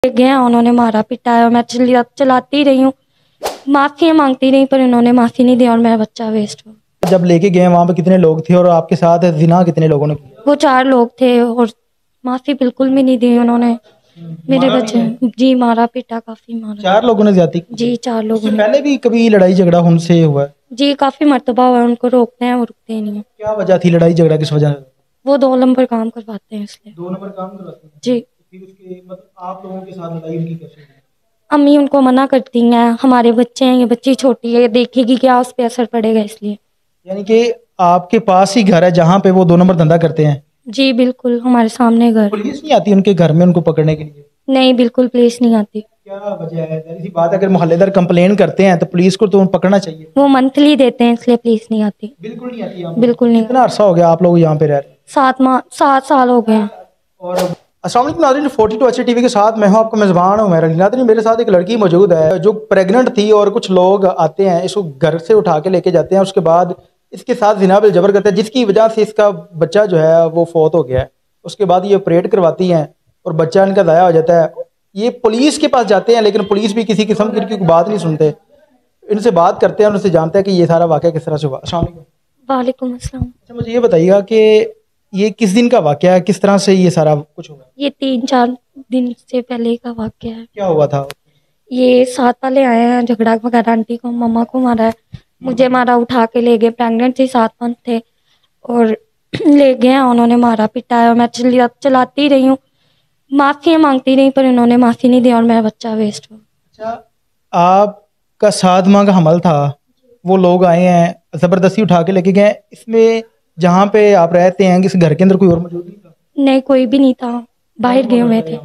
गया, उन्होंने मारा पिटाया, मैं चलाती रही हूँ, माफ़ी मांगती रही, पर उन्होंने माफ़ी नहीं दी और मेरा बच्चा वेस्ट हो। जब लेके गए वहाँ पे कितने लोग थे और आपके साथ जिना कितने लोगों ने किया? वो 4 लोग थे और माफ़ी बिल्कुल भी नहीं दी उन्होंने। मेरे बच्चे जी मारा पीटा, काफ़ी मारा। 4 लोगों ने ज्यादती की? जी 4 लोगों इससे ने। पहले भी कभी लड़ाई झगड़ा उनसे हुआ है? जी काफ़ी मर्तबा हुआ, उनको रोकते हैं वो रुकते ही नहीं है। क्या वजह थी लड़ाई झगड़ा किस वजह से? वो 2 नंबर काम करवाते हैं इसलिए। 2 नंबर काम करवाते हैं? जी फिर उसके मतलब आप लोगों के साथ लड़ाई उनकी कैसे हुई? अम्मी उनको मना करती हैं, हमारे बच्चे हैं, ये बच्ची छोटी है, देखेगी क्या, उस पर असर पड़ेगा इसलिए। यानी कि आपके पास ही घर है जहाँ पे वो 2 नंबर धंधा करते हैं? जी बिल्कुल, हमारे सामने घर। पुलिस नहीं आती उनके घर में उनको पकड़ने के लिए? नहीं बिल्कुल पुलिस नहीं आती। क्या वजह है? जाहिर सी बात है, अगर मोहल्लेदार कंप्लेन करते हैं तो पुलिस को तो पकड़ना चाहिए। वो मंथली देते हैं इसलिए पुलिस नहीं आती। बिल्कुल नहीं आती यहाँ पे? बिल्कुल नहीं। कितना अरसा हो गया आप लोग यहाँ पे रह रहे हैं? 7 साल हो गए हैं। और अस्सलाम वालेकुम नाज़रीन, 42 अच्छे टीवी के साथ मैं हूं आपका मेज़बान उमैर अली। नाज़रीन, मेरे साथ एक लड़की मौजूद है जो प्रेग्नेंट थी और कुछ लोग आते हैं, इसको घर से उठा के लेके जाते हैं, उसके बाद इसके साथ ज़िना बिल जबर करते हैं, जिसकी वजह से इसका बच्चा जो है वो फौत हो गया है। उसके बाद ये ऑपरेट करवाती हैं और बच्चा इनका ज़ाया हो जाता है। ये पुलिस के पास जाते हैं, लेकिन पुलिस भी किसी किस्म की बात नहीं सुनते। इनसे बात करते हैं और उनसे जानते हैं कि ये सारा वाक़या किस तरह से हुआ। अस्सलाम वालेकुम। वालेकुम अस्सलाम। अच्छा, मुझे ये बताइएगा कि ये किस दिन का वाक़या है, किस तरह से ये सारा कुछ हुआ? ये 3-4 दिन से पहले का वाक़या है। क्या हुआ था? ये 7 वाले आए हैं, झगड़ा वगैरह, आंटी को मम्मा को मारा है, मुझे मारा, उठा के ले गए, प्रेग्नेंट थी, 7 मंथ थे और ले गए, उन्होंने मारा पिटाया, मैं चलाती रही हूँ, माफ़ी मांगती रही, पर उन्होंने माफ़ी नहीं दी और मेरा बच्चा वेस्ट हो। अच्छा, आपका 7 माह का हमल था, वो लोग आए हैं ज़बरदस्ती उठा के लेके गए, इसमें जहाँ पे आप रहते हैं इस घर के अंदर कोई और मौजूद नहीं था? नहीं कोई भी नहीं था, बाहर गए हुए थे।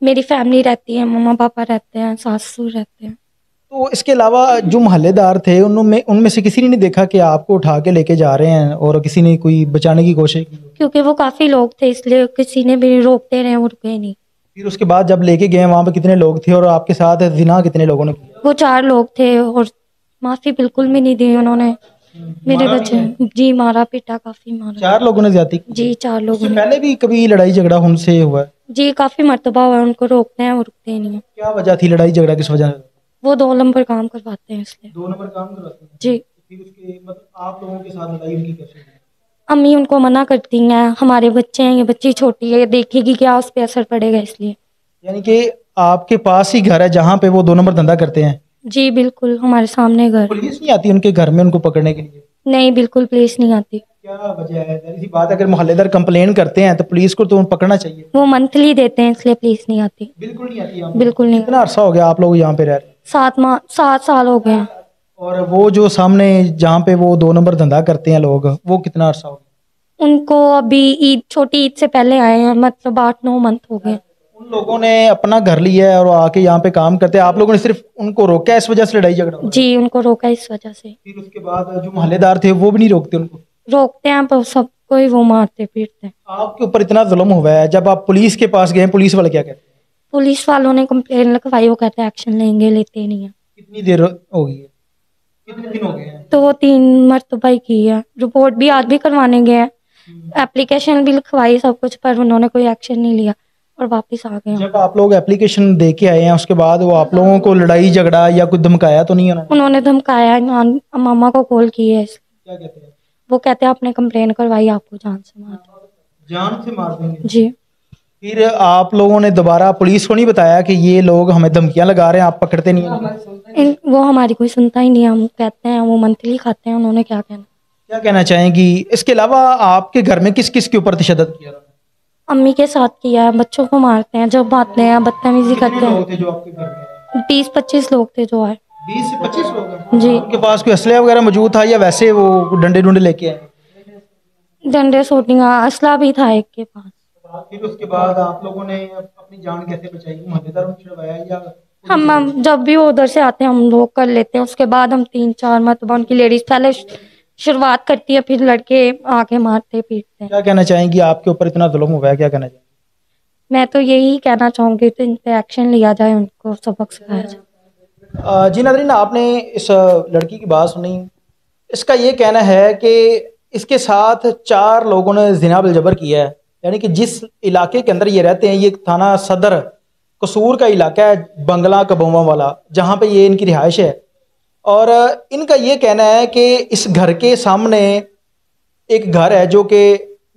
मेरी फैमिली रहती है, मम्मा पापा रहते हैं, सास ससुर रहते हैं। तो इसके अलावा जो मोहल्लेदार थे उनमें से किसी ने नहीं देखा कि आपको उठा के लेके जा रहे हैं और किसी ने कोई बचाने की कोशिश की? क्योंकि वो काफ़ी लोग थे इसलिए किसी ने भी रोकते रहे, वो रुके नहीं। फिर उसके बाद जब लेके गए वहाँ पे कितने लोग थे और आपके साथ जिना कितने लोगों ने किया? वो 4 लोग थे और माफ़ी बिल्कुल भी नहीं दी उन्होंने। मेरे बच्चे जी मारा पीटा, काफ़ी मारा। 4 लोगों ने ज्यादती की? जी 4 लोगों इससे ने। पहले भी कभी लड़ाई झगड़ा उनसे हुआ है? जी काफ़ी मर्तबा हुआ, उनको रोकते हैं वो रुकते ही नहीं है। क्या वजह थी लड़ाई झगड़ा किस वजह से? वो 2 नंबर काम करवाते हैं इसलिए। 2 नंबर काम करवाते हैं? जी फिर उसके मतलब आप लोगों के साथ लड़ाई उनकी कैसे हुई? अम्मी उनको मना करती हैं, हमारे बच्चे हैं, ये बच्ची छोटी है, देखेगी क्या, उस पर असर पड़ेगा इसलिए। यानी कि आपके पास ही घर है जहाँ पे वो 2 नंबर धंधा करते हैं? जी बिल्कुल, हमारे सामने घर। पुलिस नहीं आती उनके घर में उनको पकड़ने के लिए? नहीं बिल्कुल पुलिस नहीं आती। क्या वजह है? जाहिर सी बात है, अगर मोहल्लेदार कंप्लेन करते हैं तो पुलिस को तो पकड़ना चाहिए। वो मंथली देते हैं इसलिए पुलिस नहीं आती। बिल्कुल नहीं आती यहाँ पे? बिल्कुल नहीं। कितना अरसा हो गया आप लोग यहाँ पे रह रहे हैं? 7 साल हो गए हैं। और वो जो सामने जहाँ पे वो 2 नंबर धंधा करते हैं लोग, वो कितना अरसा हो गया? उनको अभी ईद, छोटी ईद से पहले आए हैं, मतलब 8-9 मंथ हो गए। उन लोगों ने अपना घर लिया है और आके यहाँ पे काम करते हैं, आप लोगों ने सिर्फ उनको रोका है, इस वजह से लड़ाई झगड़ा हुआ? जी उनको रोका इस वजह से। फिर उसके बाद जो मोहल्लेदार थे वो भी नहीं रोकते उनको? रोकते हैं पर सबको ही वो मारते पीटते हैं। आपके ऊपर इतना जुल्म हुआ है, जब आप पुलिस के पास गए पुलिस वाले क्या कहते हैं? पुलिस वालों ने कंप्लेन लिखवाई, वो कहते हैं एक्शन लेंगे, लेते नहीं है। कितनी देर हो गई है? कितने दिन हो गए हैं? तो 3 मरतबा ही की है, रिपोर्ट भी आज भी करवाने गए हैं, एप्लीकेशन भी लिखवाई, सब कुछ, पर उन्होंने कोई एक्शन नहीं लिया और वापस आ गए। जब आप लोग एप्लीकेशन दे के आए हैं उसके बाद वो आप लोगों को लड़ाई झगड़ा या कुछ धमकाया तो नहीं उन्होंने? उन्होंने धमकाया, मामा को कॉल की है, क्या कहते हैं? वो कहते हैं आपने कंप्लेन करवाई, आपको जान से मार देंगे। जान से मार देंगे? जी फिर आप लोगों ने दोबारा पुलिस को नहीं बताया कि ये लोग हमें धमकियां लगा रहे हैं, आप पकड़ते नहीं हैं? वो हमारी कोई सुनता ही नहीं है, हम कहते हैं, वो मंथली खाते हैं, उन्होंने क्या कहना। क्या कहना चाहेंगी? इसके अलावा आपके घर में किस किस के ऊपर तशद्दुद किया? अम्मी के साथ किया है, बच्चों को मारते हैं, जब आते हैं बदतमीजी करते हैं। लोग थे जो आपके घर में? 20-25 लोग थे जो आए। 20 से 25 लोग? जी उनके पास कोई असला वगैरह मौजूद था या वैसे वो डंडे डुंडे लेके आए? डंडे सोटियां, असला भी था एक के पास। फिर उसके बाद आप लोगों ने अपनी जान कैसे बचाई? मोहल्लेदारों ने छुड़वाया या? हम जब भी वो उधर से आते हैं हम लोग कर लेते हैं, उसके बाद हम 3-4 मरतबा उनकी लेडीज पहले शुरुआत करती है, फिर लड़के आके मारते पीटते हैं। क्या कहना चाहेंगी? आपके ऊपर इतना जुल्म हुआ है, क्या कहना चाहेंगी? मैं तो यही कहना चाहूंगी तो इन पे एक्शन लिया जाए, उनको सबक सिखाया जाए। जी नाज़रीन, आपने इस लड़की की बात सुनी। इसका ये कहना है कि इसके साथ 4 लोगों ने ज़िना बिल जबर किया है। यानी कि जिस इलाके के अंदर ये रहते हैं, ये थाना सदर قصور کا علاقہ ہے بنگلہ کبوما والا، جہاں پہ یہ ان کی رہائش ہے. اور ان کا یہ کہنا ہے کہ اس گھر کے سامنے ایک گھر ہے جو کہ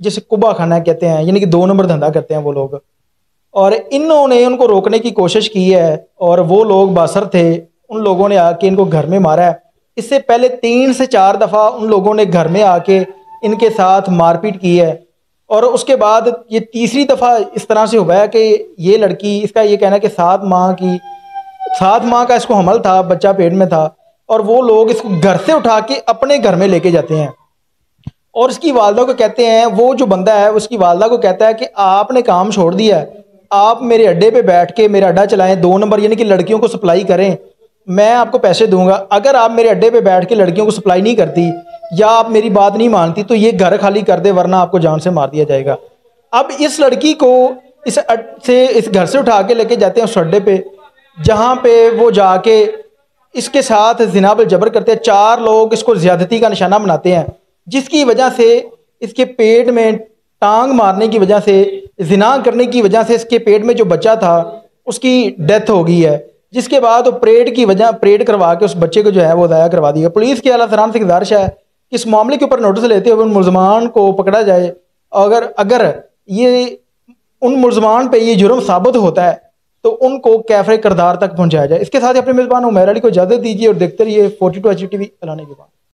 جسے کبا خانہ کہتے ہیں، یعنی کہ 2 نمبر دھندا کرتے ہیں وہ لوگ. اور انہوں نے ان کو روکنے کی کوشش کی ہے، اور وہ لوگ باثر تھے، ان لوگوں نے آ کے ان کو گھر میں مارا ہے. اس سے پہلے 3 سے 4 دفعہ ان لوگوں نے گھر میں آ کے ان کے ساتھ مار پیٹ کی ہے. اور اس کے بعد یہ تیسری دفعہ اس طرح سے ہوا ہے کہ یہ لڑکی، اس کا یہ کہنا ہے کہ 7 ماہ کا اس کو حمل تھا، بچہ پیٹ میں تھا، اور وہ لوگ اس کو گھر سے اٹھا کے اپنے گھر میں لے کے جاتے ہیں. اور اس کی والدہ کو کہتے ہیں، وہ جو بندہ ہے اس کی والدہ کو کہتا ہے کہ آپ نے کام چھوڑ دیا ہے، آپ میرے اڈے پہ بیٹھ کے میرا اڈا چلائیں، 2 نمبر یعنی کہ لڑکیوں کو سپلائی کریں، میں آپ کو پیسے دوں گا. اگر آپ میرے اڈے پہ بیٹھ کے لڑکیوں کو سپلائی نہیں کرتی یا آپ میری بات نہیں مانتی تو یہ گھر خالی کر دے، ورنہ آپ کو جان سے مار دیا جائے گا. اب اس لڑکی کو اس گھر سے اٹھا کے لے کے جاتے ہیں اس اڈے پہ، جہاں پہ وہ جا کے اس کے ساتھ زنا بالجبر کرتے ہیں. 4 لوگ اس کو زیادتی کا نشانہ بناتے ہیں، جس کی وجہ سے اس کے پیٹ میں ٹانگ مارنے کی وجہ سے، زنا کرنے کی وجہ سے اس کے پیٹ میں جو بچہ تھا اس کی ڈیتھ ہو گئی ہے. جس کے بعد وہ پریڈ کروا کے اس بچے کو جو ہے وہ ضائع کروا دیا. پولیس کے اعلیٰ سران سے گزارش ہے کہ اس معاملے کے اوپر نوٹس لیتے ہوئے ان ملزمان کو پکڑا جائے. اگر یہ ان ملزمان پہ یہ جرم ثابت ہوتا ہے تو ان کو کیفر کردار تک پہنچایا جائے. اس کے ساتھ اپنے میزبان عمیر علی کو اجازت دیجیے اور دیکھتے رہیے 42 HG TV. اللہ نے